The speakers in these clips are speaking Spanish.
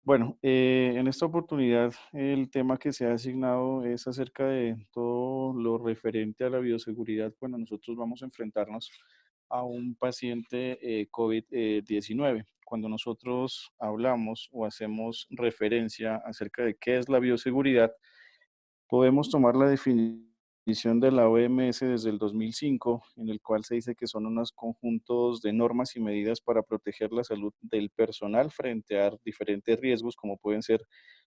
Bueno, en esta oportunidad el tema que se ha asignado es acerca de todo lo referente a la bioseguridad cuando nosotros vamos a enfrentarnos a un paciente COVID-19. Cuando nosotros hablamos o hacemos referencia acerca de qué es la bioseguridad, podemos tomar la definición de la OMS desde el 2005, en el cual se dice que son unos conjuntos de normas y medidas para proteger la salud del personal frente a diferentes riesgos, como pueden ser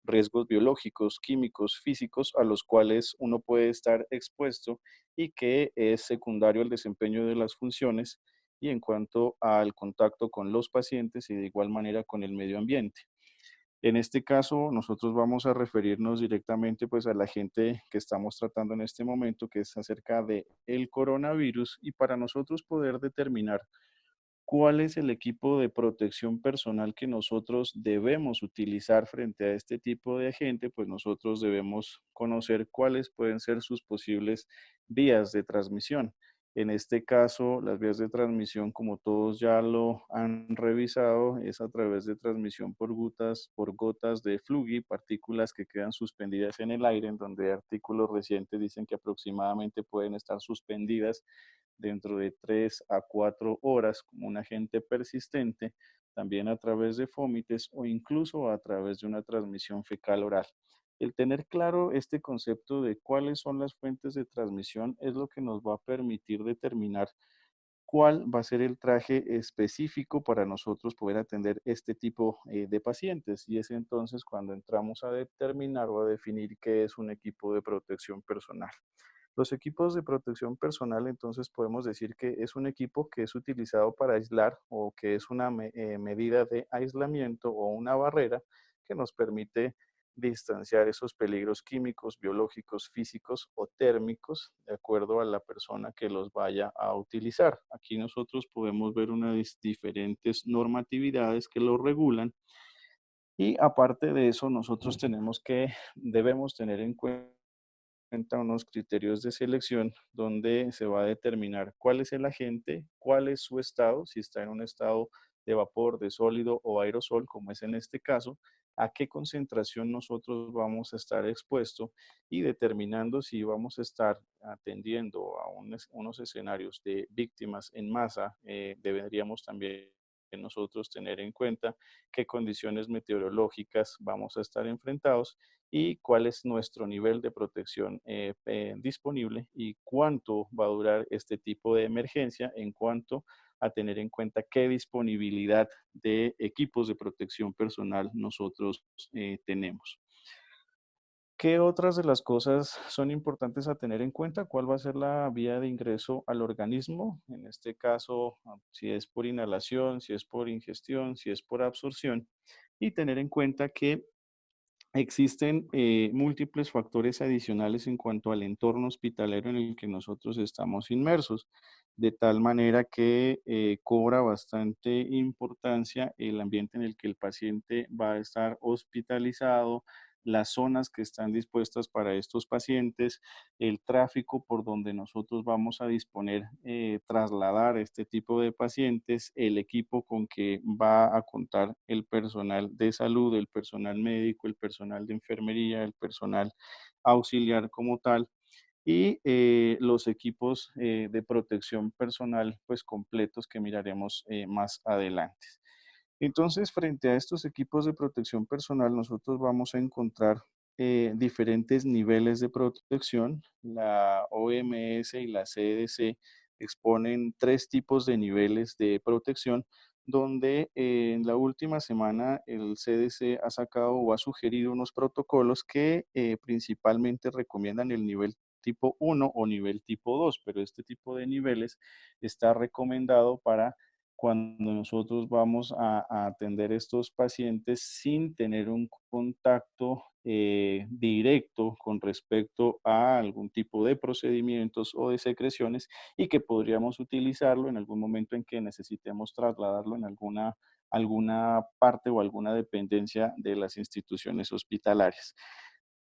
riesgos biológicos, químicos, físicos, a los cuales uno puede estar expuesto y que es secundario al desempeño de las funciones y en cuanto al contacto con los pacientes y de igual manera con el medio ambiente. En este caso, nosotros vamos a referirnos directamente pues a la gente que estamos tratando en este momento, que es acerca de el coronavirus y para nosotros poder determinar cuál es el equipo de protección personal que nosotros debemos utilizar frente a este tipo de agente, pues nosotros debemos conocer cuáles pueden ser sus posibles vías de transmisión. En este caso, las vías de transmisión, como todos ya lo han revisado, es a través de transmisión por gotas de flugui, partículas que quedan suspendidas en el aire, en donde artículos recientes dicen que aproximadamente pueden estar suspendidas dentro de 3 a 4 horas como un agente persistente, también a través de fómites o incluso a través de una transmisión fecal oral. El tener claro este concepto de cuáles son las fuentes de transmisión es lo que nos va a permitir determinar cuál va a ser el traje específico para nosotros poder atender este tipo de pacientes. Y es entonces cuando entramos a determinar o a definir qué es un equipo de protección personal. Los equipos de protección personal, entonces podemos decir que es un equipo que es utilizado para aislar o que es una medida de aislamiento o una barrera que nos permite distanciar esos peligros químicos, biológicos, físicos o térmicos de acuerdo a la persona que los vaya a utilizar. Aquí nosotros podemos ver unas diferentes normatividades que lo regulan y aparte de eso nosotros debemos tener en cuenta unos criterios de selección donde se va a determinar cuál es el agente, cuál es su estado, si está en un estado de vapor, de sólido o aerosol, como es en este caso, a qué concentración nosotros vamos a estar expuesto y determinando si vamos a estar atendiendo a unos escenarios de víctimas en masa, deberíamos también nosotros tener en cuenta qué condiciones meteorológicas vamos a estar enfrentados y cuál es nuestro nivel de protección disponible y cuánto va a durar este tipo de emergencia en cuanto a tener en cuenta qué disponibilidad de equipos de protección personal nosotros tenemos. ¿Qué otras de las cosas son importantes a tener en cuenta? ¿Cuál va a ser la vía de ingreso al organismo? En este caso, si es por inhalación, si es por ingestión, si es por absorción. Y tener en cuenta que existen múltiples factores adicionales en cuanto al entorno hospitalario en el que nosotros estamos inmersos, de tal manera que cobra bastante importancia el ambiente en el que el paciente va a estar hospitalizado, las zonas que están dispuestas para estos pacientes, el tráfico por donde nosotros vamos a disponer, trasladar este tipo de pacientes, el equipo con que va a contar el personal de salud, el personal médico, el personal de enfermería, el personal auxiliar como tal y los equipos de protección personal pues completos que miraremos más adelante. Entonces, frente a estos equipos de protección personal, nosotros vamos a encontrar diferentes niveles de protección. La OMS y la CDC exponen tres tipos de niveles de protección, donde en la última semana el CDC ha sacado o ha sugerido unos protocolos que principalmente recomiendan el nivel tipo 1 o nivel tipo 2, pero este tipo de niveles está recomendado para cuando nosotros vamos a atender estos pacientes sin tener un contacto directo con respecto a algún tipo de procedimientos o de secreciones y que podríamos utilizarlo en algún momento en que necesitemos trasladarlo en alguna parte o alguna dependencia de las instituciones hospitalarias.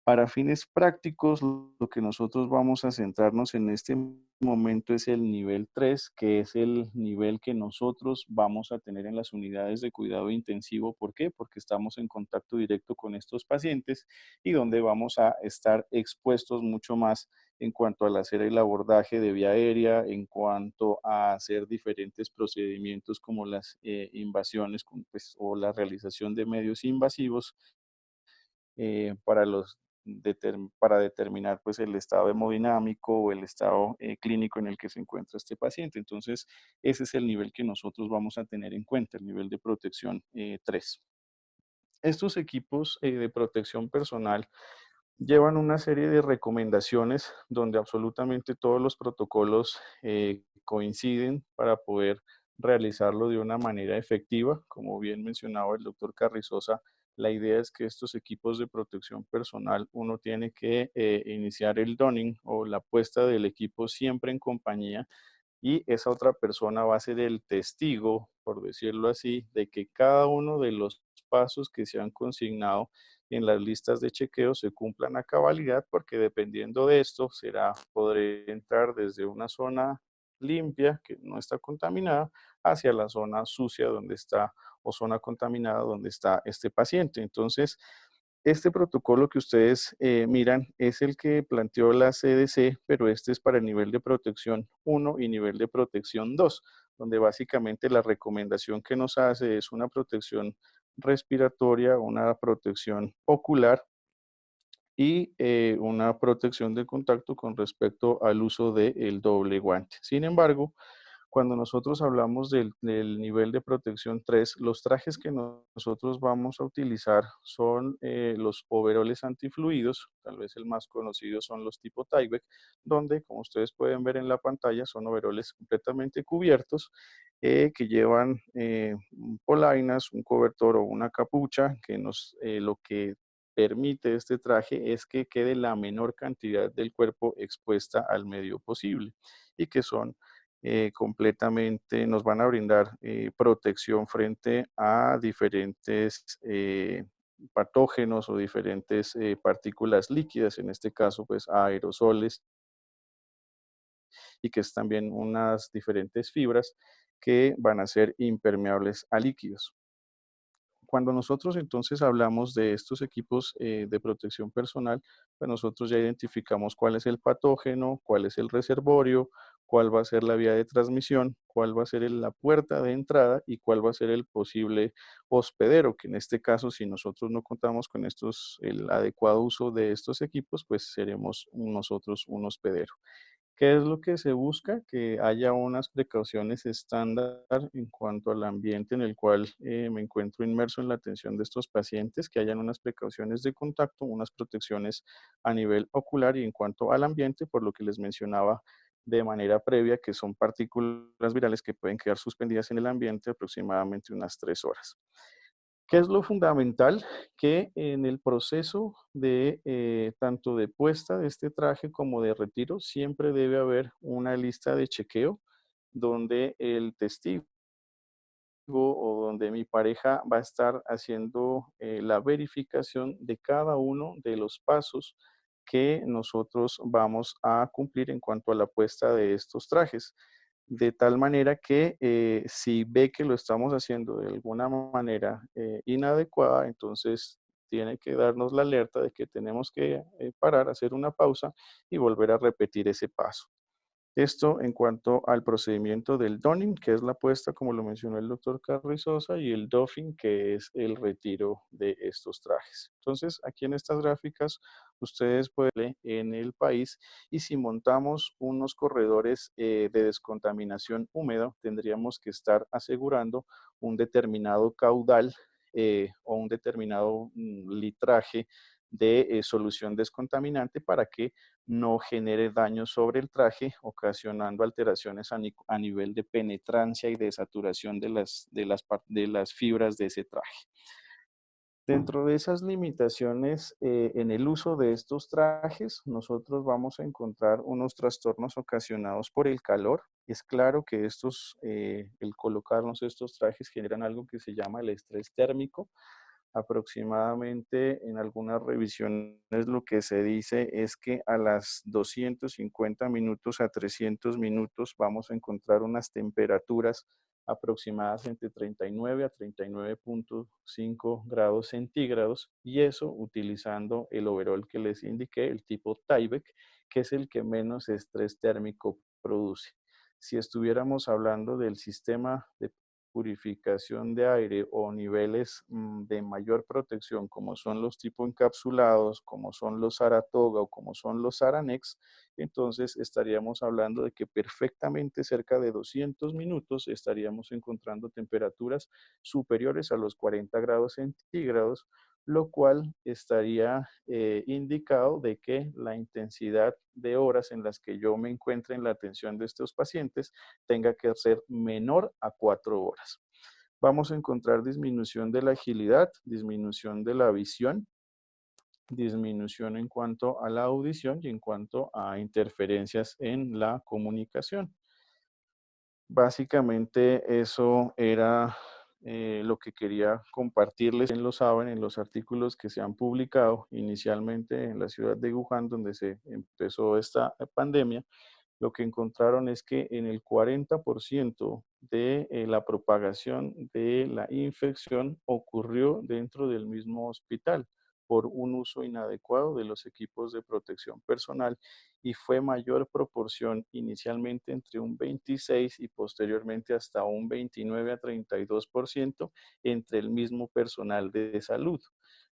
Para fines prácticos, lo que nosotros vamos a centrarnos en este momento es el nivel 3, que es el nivel que nosotros vamos a tener en las unidades de cuidado intensivo. ¿Por qué? Porque estamos en contacto directo con estos pacientes y donde vamos a estar expuestos mucho más en cuanto al hacer el abordaje de vía aérea, en cuanto a hacer diferentes procedimientos como las invasiones pues, o la realización de medios invasivos para para determinar pues el estado hemodinámico o el estado clínico en el que se encuentra este paciente. Entonces, ese es el nivel que nosotros vamos a tener en cuenta, el nivel de protección 3. Estos equipos de protección personal llevan una serie de recomendaciones donde absolutamente todos los protocolos coinciden para poder realizarlo de una manera efectiva. Como bien mencionaba el doctor Carrizosa, la idea es que estos equipos de protección personal, uno tiene que iniciar el donning o la puesta del equipo siempre en compañía y esa otra persona va a ser el testigo, por decirlo así, de que cada uno de los pasos que se han consignado en las listas de chequeo se cumplan a cabalidad, porque dependiendo de esto será poder entrar desde una zona limpia, que no está contaminada, hacia la zona sucia donde está o zona contaminada donde está este paciente. Entonces, este protocolo que ustedes miran es el que planteó la CDC, pero este es para el nivel de protección 1 y nivel de protección 2, donde básicamente la recomendación que nos hace es una protección respiratoria, una protección ocular y una protección de contacto con respecto al uso del doble guante. Sin embargo, cuando nosotros hablamos del nivel de protección 3, los trajes que nosotros vamos a utilizar son los overoles antifluidos, tal vez el más conocido son los tipo Tyvek, donde, como ustedes pueden ver en la pantalla, son overoles completamente cubiertos que llevan polainas, un cobertor o una capucha, que lo que permite este traje es que quede la menor cantidad del cuerpo expuesta al medio posible y que son completamente, nos van a brindar protección frente a diferentes patógenos o diferentes partículas líquidas, en este caso pues aerosoles y que es también unas diferentes fibras que van a ser impermeables a líquidos. Cuando nosotros entonces hablamos de estos equipos de protección personal, pues nosotros ya identificamos cuál es el patógeno, cuál es el reservorio, cuál va a ser la vía de transmisión, cuál va a ser la puerta de entrada y cuál va a ser el posible hospedero, que en este caso, si nosotros no contamos con el adecuado uso de estos equipos, pues seremos nosotros un hospedero. ¿Qué es lo que se busca? Que haya unas precauciones estándar en cuanto al ambiente en el cual me encuentro inmerso en la atención de estos pacientes, que hayan unas precauciones de contacto, unas protecciones a nivel ocular y en cuanto al ambiente, por lo que les mencionaba de manera previa, que son partículas virales que pueden quedar suspendidas en el ambiente aproximadamente unas 3 horas. ¿Qué es lo fundamental? Que en el proceso de tanto de puesta de este traje como de retiro, siempre debe haber una lista de chequeo donde el testigo o donde mi pareja va a estar haciendo la verificación de cada uno de los pasos que nosotros vamos a cumplir en cuanto a la puesta de estos trajes. De tal manera que si ve que lo estamos haciendo de alguna manera inadecuada, entonces tiene que darnos la alerta de que tenemos que parar, hacer una pausa y volver a repetir ese paso. Esto en cuanto al procedimiento del donning, que es la puesta, como lo mencionó el doctor Carrizosa, y el doffing, que es el retiro de estos trajes. Entonces, aquí en estas gráficas, ustedes pueden ver en el país, y si montamos unos corredores de descontaminación húmeda, tendríamos que estar asegurando un determinado caudal o un determinado litraje de solución descontaminante para que no genere daño sobre el traje, ocasionando alteraciones a nivel de penetrancia y de saturación de las fibras de ese traje. Dentro de esas limitaciones en el uso de estos trajes, nosotros vamos a encontrar unos trastornos ocasionados por el calor. Es claro que el colocarnos estos trajes generan algo que se llama el estrés térmico, Aproximadamente en algunas revisiones lo que se dice es que a las 250 minutos a 300 minutos vamos a encontrar unas temperaturas aproximadas entre 39 a 39,5 grados centígrados, y eso utilizando el overall que les indiqué, el tipo Tyvek, que es el que menos estrés térmico produce. Si estuviéramos hablando del sistema de purificación de aire o niveles de mayor protección, como son los tipo encapsulados, como son los Saratoga o como son los Aranex, entonces estaríamos hablando de que perfectamente cerca de 200 minutos estaríamos encontrando temperaturas superiores a los 40 grados centígrados, lo cual estaría indicado de que la intensidad de horas en las que yo me encuentre en la atención de estos pacientes tenga que ser menor a 4 horas. Vamos a encontrar disminución de la agilidad, disminución de la visión, disminución en cuanto a la audición y en cuanto a interferencias en la comunicación. Básicamente eso era lo que quería compartirles. Bien lo saben, en los artículos que se han publicado inicialmente en la ciudad de Wuhan, donde se empezó esta pandemia, lo que encontraron es que en el 40% de la propagación de la infección ocurrió dentro del mismo hospital por un uso inadecuado de los equipos de protección personal, y fue mayor proporción inicialmente entre un 26 y posteriormente hasta un 29 a 32% entre el mismo personal de salud.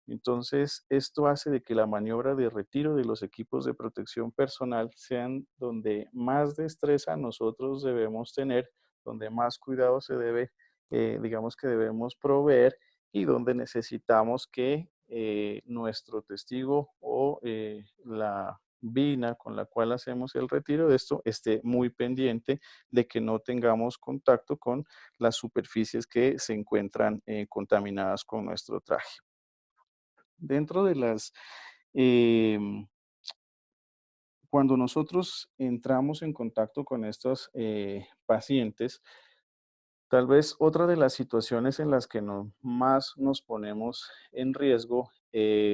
Entonces, esto hace de que la maniobra de retiro de los equipos de protección personal sean donde más destreza nosotros debemos tener, donde más cuidado se debe, digamos que debemos proveer, y donde necesitamos que nuestro testigo o la vina con la cual hacemos el retiro de esto esté muy pendiente de que no tengamos contacto con las superficies que se encuentran contaminadas con nuestro traje. Dentro de las, em, cuando nosotros entramos en contacto con estos pacientes, tal vez otra de las situaciones en las que más nos ponemos en riesgo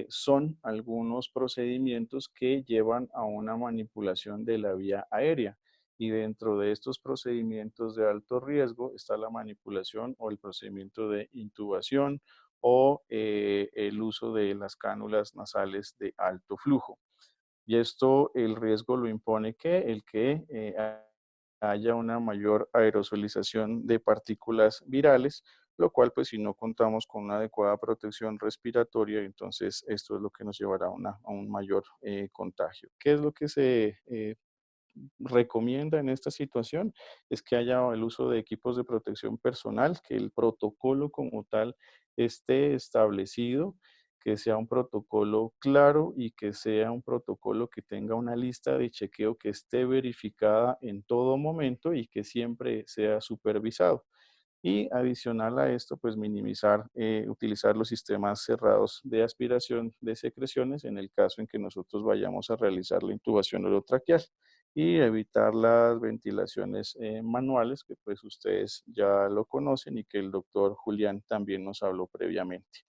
son algunos procedimientos que llevan a una manipulación de la vía aérea. Y dentro de estos procedimientos de alto riesgo está la manipulación o el procedimiento de intubación o el uso de las cánulas nasales de alto flujo. Y esto, el riesgo lo impone que el que haya una mayor aerosolización de partículas virales, lo cual, pues, si no contamos con una adecuada protección respiratoria, entonces esto es lo que nos llevará a un mayor contagio. ¿Qué es lo que se recomienda en esta situación? Es que haya el uso de equipos de protección personal, que el protocolo como tal esté establecido, que sea un protocolo claro y que sea un protocolo que tenga una lista de chequeo que esté verificada en todo momento y que siempre sea supervisado. Y adicional a esto, pues minimizar, utilizar los sistemas cerrados de aspiración de secreciones en el caso en que nosotros vayamos a realizar la intubación orotraqueal, y evitar las ventilaciones manuales, que pues ustedes ya lo conocen y que el doctor Julián también nos habló previamente.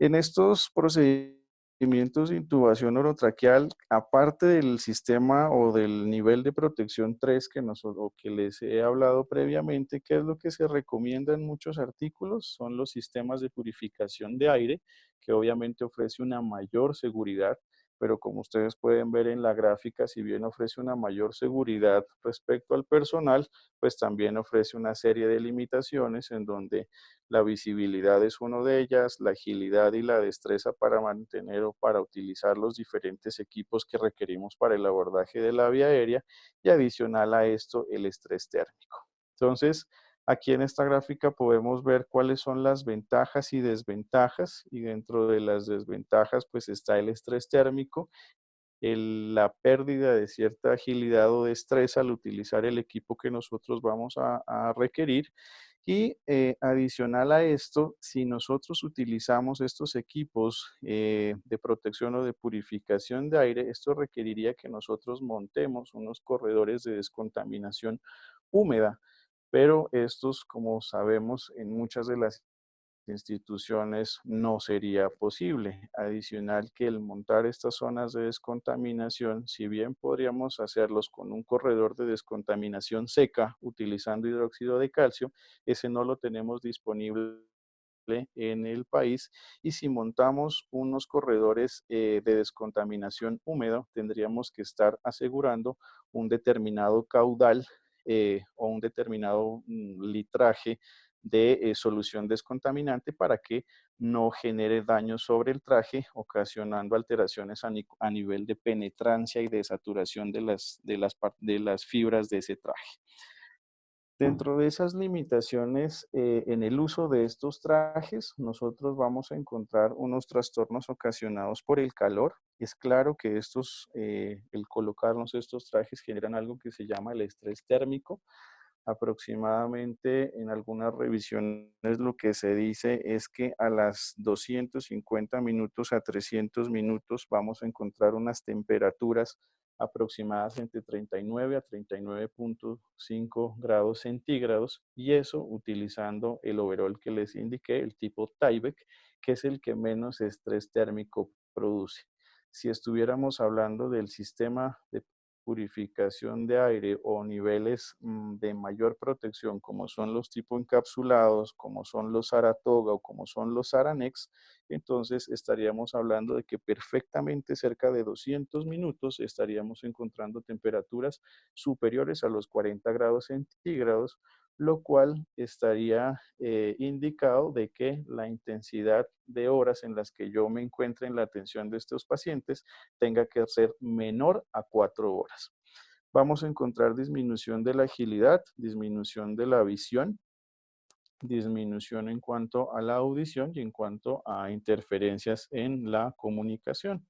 En estos procedimientos de intubación orotraqueal, aparte del sistema o del nivel de protección 3 o que les he hablado previamente, ¿qué es lo que se recomienda en muchos artículos? Son los sistemas de purificación de aire, que obviamente ofrece una mayor seguridad, pero como ustedes pueden ver en la gráfica, si bien ofrece una mayor seguridad respecto al personal, pues también ofrece una serie de limitaciones en donde la visibilidad es una de ellas, la agilidad y la destreza para mantener o para utilizar los diferentes equipos que requerimos para el abordaje de la vía aérea, y adicional a esto el estrés térmico. Entonces, aquí en esta gráfica podemos ver cuáles son las ventajas y desventajas, y dentro de las desventajas pues está el estrés térmico, la pérdida de cierta agilidad o destreza al utilizar el equipo que nosotros vamos a requerir. Y adicional a esto, si nosotros utilizamos estos equipos de protección o de purificación de aire, esto requeriría que nosotros montemos unos corredores de descontaminación húmeda, pero estos, como sabemos, en muchas de las instituciones no sería posible. Adicional que el montar estas zonas de descontaminación, si bien podríamos hacerlos con un corredor de descontaminación seca utilizando hidróxido de calcio, ese no lo tenemos disponible en el país, y si montamos unos corredores de descontaminación húmedo, tendríamos que estar asegurando un determinado caudal o un determinado litraje de solución descontaminante para que no genere daño sobre el traje, ocasionando alteraciones a nivel de penetrancia y de saturación de las fibras de ese traje. Dentro de esas limitaciones en el uso de estos trajes, nosotros vamos a encontrar unos trastornos ocasionados por el calor. Es claro que el colocarnos estos trajes generan algo que se llama el estrés térmico. Aproximadamente en algunas revisiones lo que se dice es que a las 250 minutos a 300 minutos vamos a encontrar unas temperaturas aproximadas entre 39 a 39,5 grados centígrados, y eso utilizando el overol que les indiqué, el tipo Tyvek, que es el que menos estrés térmico produce. Si estuviéramos hablando del sistema de purificación de aire o niveles de mayor protección, como son los tipo encapsulados, como son los Saratoga o como son los Aranex, entonces estaríamos hablando de que perfectamente cerca de 200 minutos estaríamos encontrando temperaturas superiores a los 40 grados centígrados, lo cual estaría indicado de que la intensidad de horas en las que yo me encuentre en la atención de estos pacientes tenga que ser menor a 4 horas. Vamos a encontrar disminución de la agilidad, disminución de la visión, disminución en cuanto a la audición y en cuanto a interferencias en la comunicación.